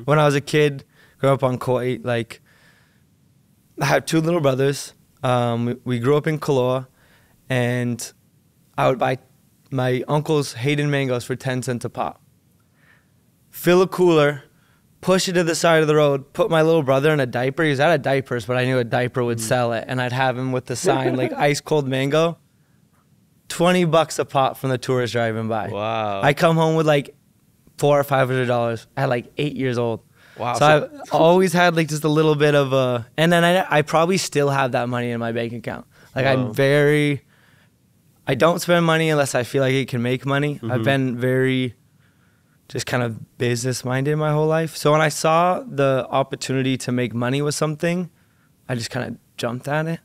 When I was a kid, grew up on Kaua'i, like, I have 2 little brothers. We grew up in Kaua'i, and I would buy my uncle's Hayden mangoes for 10 cents a pop. Fill a cooler, push it to the side of the road, put my little brother in a diaper. He was out of diapers, but I knew a diaper would sell it. And I'd have him with the sign, like, ice cold mango. $20 a pop from the tourists driving by. Wow. I come home with like $400 or $500 at like 8 years old. Wow. So I've always had like just a little bit of a, and then I probably still have that money in my bank account. Like I don't spend money unless I feel like it can make money. I've been very just kind of business minded my whole life. So when I saw the opportunity to make money with something, I just kind of jumped at it.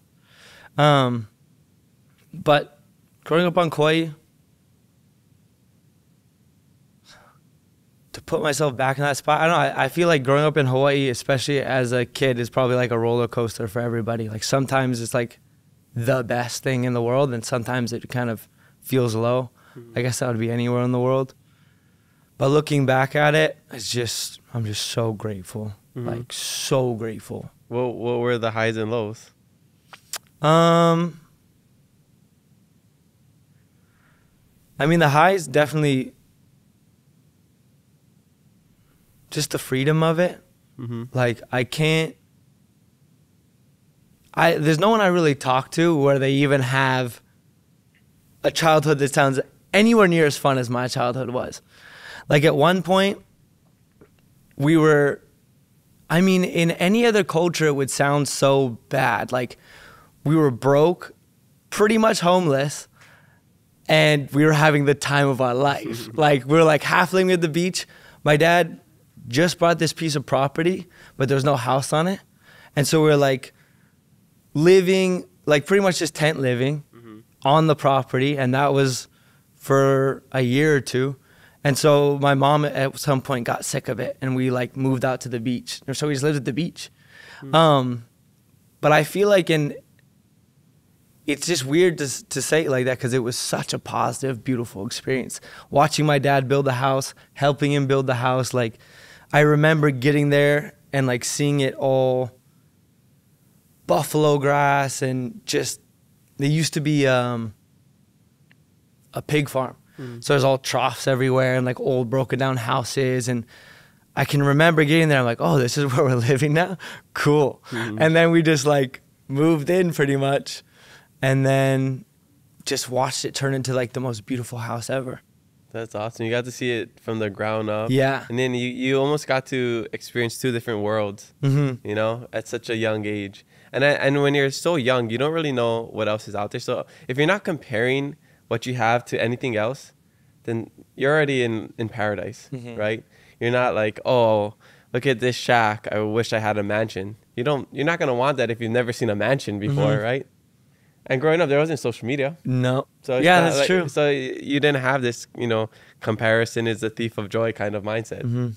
But growing up on Kaua'i, to put myself back in that spot, I don't know, I feel like growing up in Hawaii, especially as a kid, is probably like a roller coaster for everybody. Like sometimes it's like the best thing in the world, and sometimes it kind of feels low. I guess that would be anywhere in the world. But looking back at it, it's just, I'm just so grateful. Like so grateful. What were the highs and lows? I mean, the highs definitely just the freedom of it. Like there's no one I really talk to where they even have a childhood that sounds anywhere near as fun as my childhood was. Like at one point, we were, I mean, in any other culture, it would sound so bad. Like we were broke, pretty much homeless, and we were having the time of our life. Like we were like half living at the beach. My dad just bought this piece of property, but there was no house on it. And so we were like living, like pretty much just tent living on the property. And that was for a year or two. And so my mom at some point got sick of it and we like moved out to the beach. And so we just lived at the beach. But I feel like it's just weird to say it like that because it was such a positive, beautiful experience. Watching my dad build the house, helping him build the house. Like I remember getting there and like seeing it all buffalo grass and just, there used to be a pig farm. So there's all troughs everywhere and like old broken down houses. And I can remember getting there. I'm like, oh, this is where we're living now? Cool. And then we just like moved in pretty much. And then just watched it turn into like the most beautiful house ever. That's awesome. You got to see it from the ground up. Yeah. And then you almost got to experience 2 different worlds, you know, at such a young age. And when you're so young, you don't really know what else is out there. So if you're not comparing what you have to anything else, then you're already in paradise, right? You're not like, oh, look at this shack. I wish I had a mansion. You're not going to want that if you've never seen a mansion before, right? And growing up, there wasn't social media. No. So yeah, that's true. So you didn't have this, you know, comparison is the thief of joy kind of mindset.